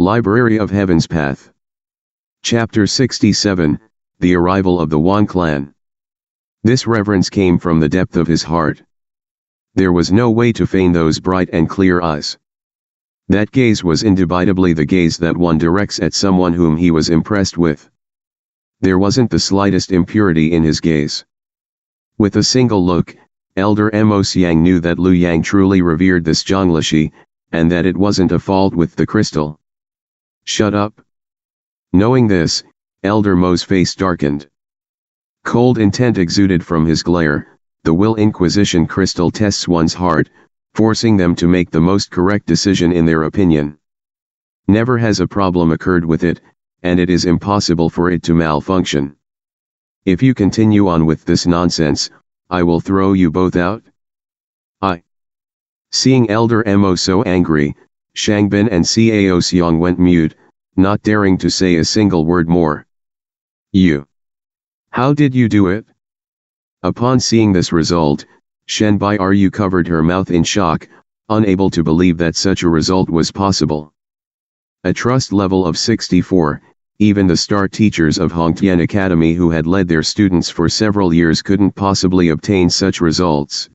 Library of Heaven's Path. Chapter 67, The Arrival of the Yuan Clan. This reverence came from the depth of his heart. There was no way to feign those bright and clear eyes. That gaze was indubitably the gaze that one directs at someone whom he was impressed with. There wasn't the slightest impurity in his gaze. With a single look, Elder Mo Xiang knew that Lu Yang truly revered this Zhang, and that it wasn't a fault with the crystal. Shut up. Knowing this, Elder Mo's face darkened. Cold intent exuded from his glare. The will inquisition crystal tests one's heart, forcing them to make the most correct decision in their opinion. Never has a problem occurred with it, and it is impossible for it to malfunction. If you continue on with this nonsense, I will throw you both out. Seeing Elder Mo so angry, Shangbin and Cao Xiang went mute, not daring to say a single word more. You. How did you do it? Upon seeing this result, Shen Bairu covered her mouth in shock, unable to believe that such a result was possible. A trust level of 64, even the star teachers of Hongtian Academy who had led their students for several years couldn't possibly obtain such results.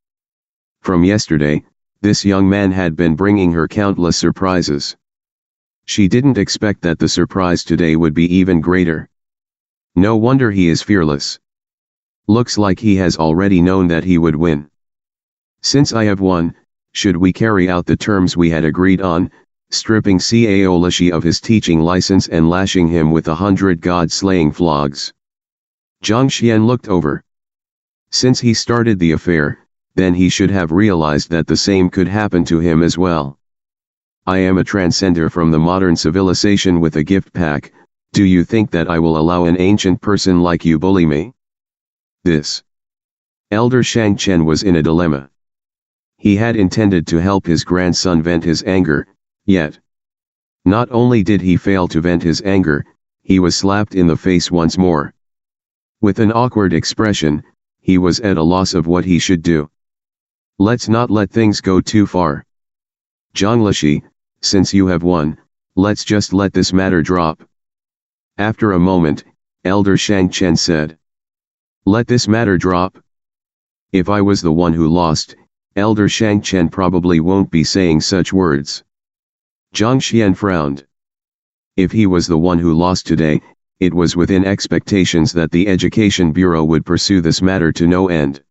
From yesterday, this young man had been bringing her countless surprises. She didn't expect that the surprise today would be even greater. No wonder he is fearless. Looks like he has already known that he would win. Since I have won, should we carry out the terms we had agreed on, stripping Cao Lishi of his teaching license and lashing him with 100 god-slaying flogs? Zhang Xuan looked over. Since he started the affair, then he should have realized that the same could happen to him as well. I am a transcender from the modern civilization with a gift pack. Do you think that I will allow an ancient person like you bully me? This. Elder Shang Chen was in a dilemma. He had intended to help his grandson vent his anger, yet. Not only did he fail to vent his anger, he was slapped in the face once more. With an awkward expression, he was at a loss of what he should do. Let's not let things go too far. Zhang Lishi, since you have won, let's just let this matter drop. After a moment, Elder Shang Chen said. Let this matter drop? If I was the one who lost, Elder Shang Chen probably won't be saying such words. Zhang Xuan frowned. If he was the one who lost today, it was within expectations that the Education Bureau would pursue this matter to no end.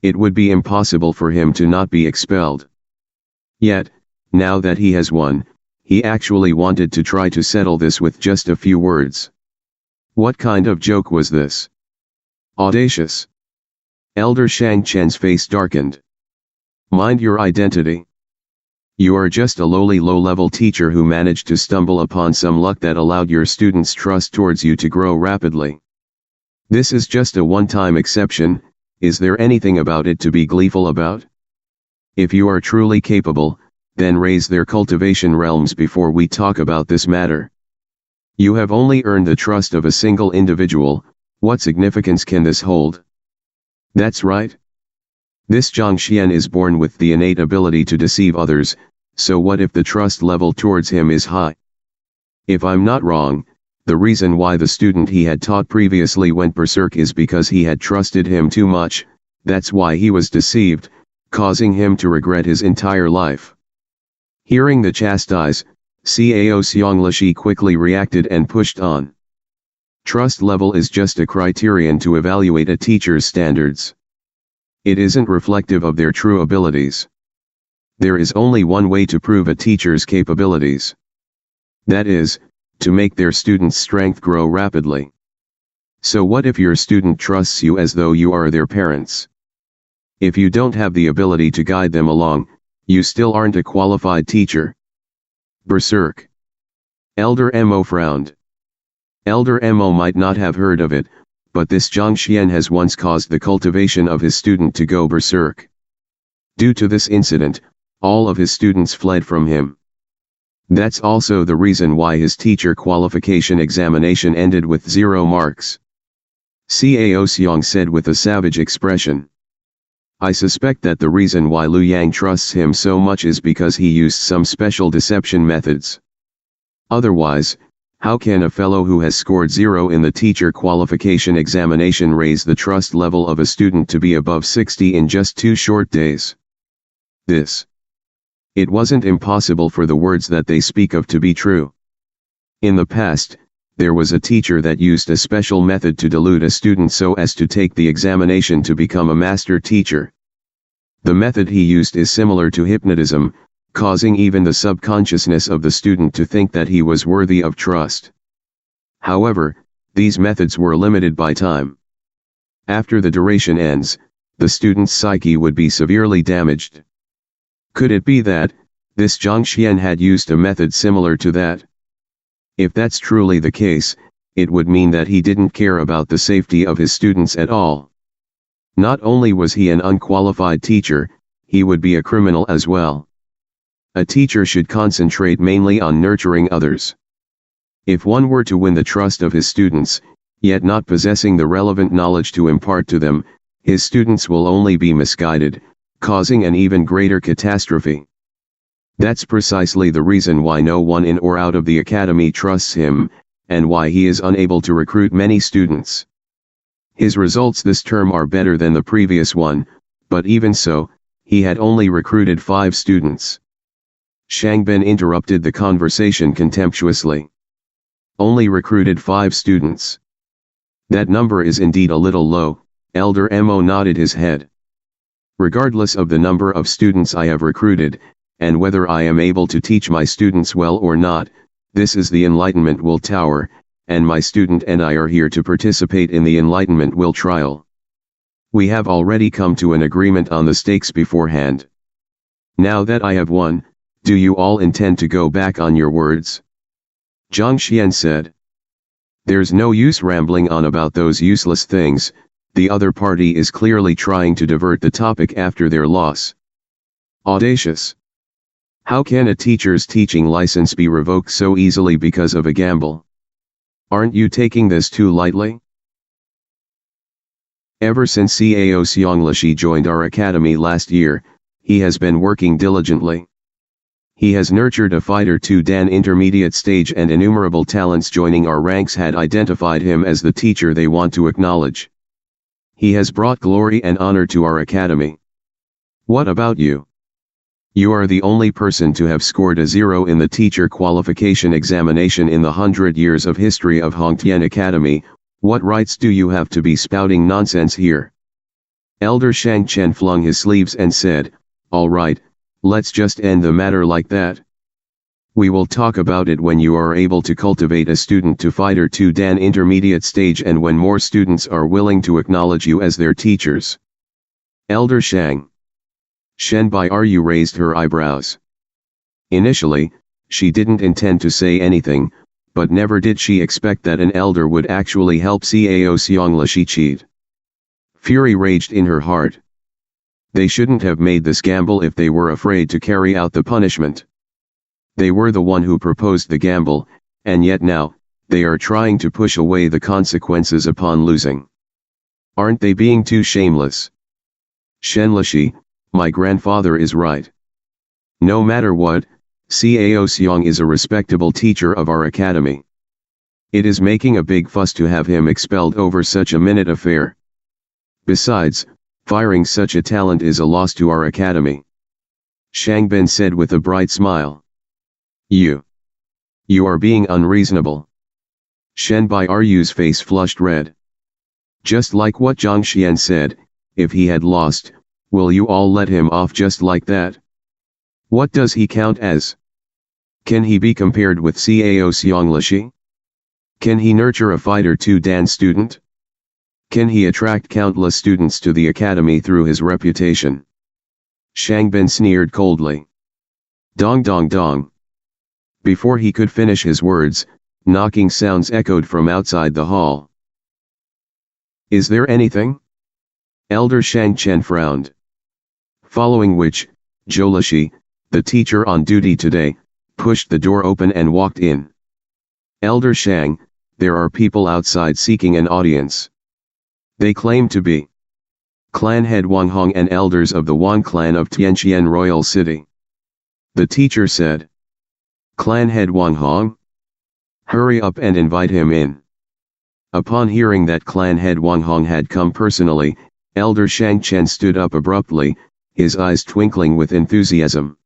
It would be impossible for him to not be expelled. Yet, now that he has won, he actually wanted to try to settle this with just a few words. What kind of joke was this? Audacious. Elder Shang Chen's face darkened. Mind your identity. You are just a lowly low-level teacher who managed to stumble upon some luck that allowed your students' trust towards you to grow rapidly. This is just a one-time exception. Is there anything about it to be gleeful about? If you are truly capable, then raise their cultivation realms before we talk about this matter. You have only earned the trust of a single individual. What significance can this hold? That's right. This Zhang Xuan is born with the innate ability to deceive others, so what if the trust level towards him is high? If I'm not wrong, the reason why the student he had taught previously went berserk is because he had trusted him too much. That's why he was deceived, causing him to regret his entire life. Hearing the chastise, Cao Xiang Lishi quickly reacted and pushed on. Trust level is just a criterion to evaluate a teacher's standards. It isn't reflective of their true abilities. There is only one way to prove a teacher's capabilities. That is, to make their students' strength grow rapidly. So what if your student trusts you as though you are their parents? If you don't have the ability to guide them along, you still aren't a qualified teacher. Berserk. Elder Mo frowned. Elder Mo might not have heard of it, but this Zhang Xuan has once caused the cultivation of his student to go berserk. Due to this incident, all of his students fled from him. That's also the reason why his teacher qualification examination ended with 0 marks. Cao Xiang said with a savage expression. I suspect that the reason why Lu Yang trusts him so much is because he used some special deception methods. Otherwise, how can a fellow who has scored 0 in the teacher qualification examination raise the trust level of a student to be above 60 in just 2 short days? It wasn't impossible for the words that they speak of to be true. In the past, there was a teacher that used a special method to delude a student so as to take the examination to become a master teacher. The method he used is similar to hypnotism, causing even the subconsciousness of the student to think that he was worthy of trust. However, these methods were limited by time. After the duration ends, the student's psyche would be severely damaged. Could it be that this Zhang Xuan had used a method similar to that? If that's truly the case, it would mean that he didn't care about the safety of his students at all. Not only was he an unqualified teacher, he would be a criminal as well. A teacher should concentrate mainly on nurturing others. If one were to win the trust of his students, yet not possessing the relevant knowledge to impart to them, his students will only be misguided, causing an even greater catastrophe. That's precisely the reason why no one in or out of the academy trusts him, and why he is unable to recruit many students. His results this term are better than the previous one, but even so, he had only recruited 5 students. Shangbin interrupted the conversation contemptuously. Only recruited 5 students. That number is indeed a little low. Elder Mo nodded his head. Regardless of the number of students I have recruited, and whether I am able to teach my students well or not, this is the Enlightenment Will Tower, and my student and I are here to participate in the Enlightenment Will trial. We have already come to an agreement on the stakes beforehand. Now that I have won, do you all intend to go back on your words? Zhang Xuan said. There's no use rambling on about those useless things. The other party is clearly trying to divert the topic after their loss. Audacious. How can a teacher's teaching license be revoked so easily because of a gamble? Aren't you taking this too lightly? Ever since Cao Xianglashi joined our academy last year, he has been working diligently. He has nurtured a fighter to Dan intermediate stage, and innumerable talents joining our ranks had identified him as the teacher they want to acknowledge. He has brought glory and honor to our academy. What about you? You are the only person to have scored a 0 in the teacher qualification examination in the 100 years of history of Hongtian Academy. What rights do you have to be spouting nonsense here? Elder Shang Chen flung his sleeves and said, all right, let's just end the matter like that. We will talk about it when you are able to cultivate a student to fighter to Dan intermediate stage, and when more students are willing to acknowledge you as their teachers. Elder Shang. Shen Bairu raised her eyebrows. Initially, she didn't intend to say anything, but never did she expect that an elder would actually help Cao Xianglashi cheat. Fury raged in her heart. They shouldn't have made this gamble if they were afraid to carry out the punishment. They were the one who proposed the gamble, and yet now, they are trying to push away the consequences upon losing. Aren't they being too shameless? Shenlashi, my grandfather is right. No matter what, Cao Xiang is a respectable teacher of our academy. It is making a big fuss to have him expelled over such a minute affair. Besides, firing such a talent is a loss to our academy. Shangbin said with a bright smile. You are being unreasonable. Shen Bairu's face flushed red. Just like what Zhang Xuan said, if he had lost, will you all let him off just like that? What does he count as? Can he be compared with Cao Xianglashi? Can he nurture a fighter to Dan student? Can he attract countless students to the academy through his reputation? Shangbin sneered coldly. Dong dong dong. Before he could finish his words, knocking sounds echoed from outside the hall. Is there anything? Elder Shang Chen frowned. Following which, Zholashi, the teacher on duty today, pushed the door open and walked in. Elder Shang, there are people outside seeking an audience. They claim to be clan head Wang Hong and elders of the Wan clan of Tianqian Royal City. The teacher said. Clan head Wang Hong? Hurry up and invite him in. Upon hearing that clan head Wang Hong had come personally, Elder Shang Chen stood up abruptly, his eyes twinkling with enthusiasm.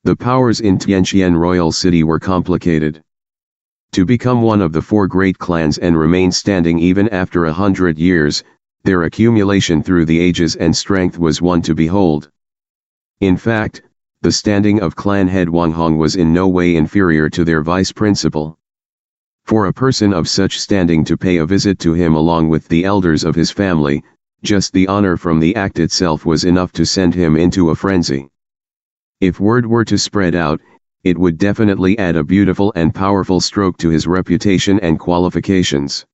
The powers in Tianqian royal city were complicated. To become one of the four great clans and remain standing even after 100 years, their accumulation through the ages and strength was one to behold. In fact, the standing of clan head Wang Hong was in no way inferior to their vice principal. For a person of such standing to pay a visit to him along with the elders of his family, just the honor from the act itself was enough to send him into a frenzy. If word were to spread out, it would definitely add a beautiful and powerful stroke to his reputation and qualifications.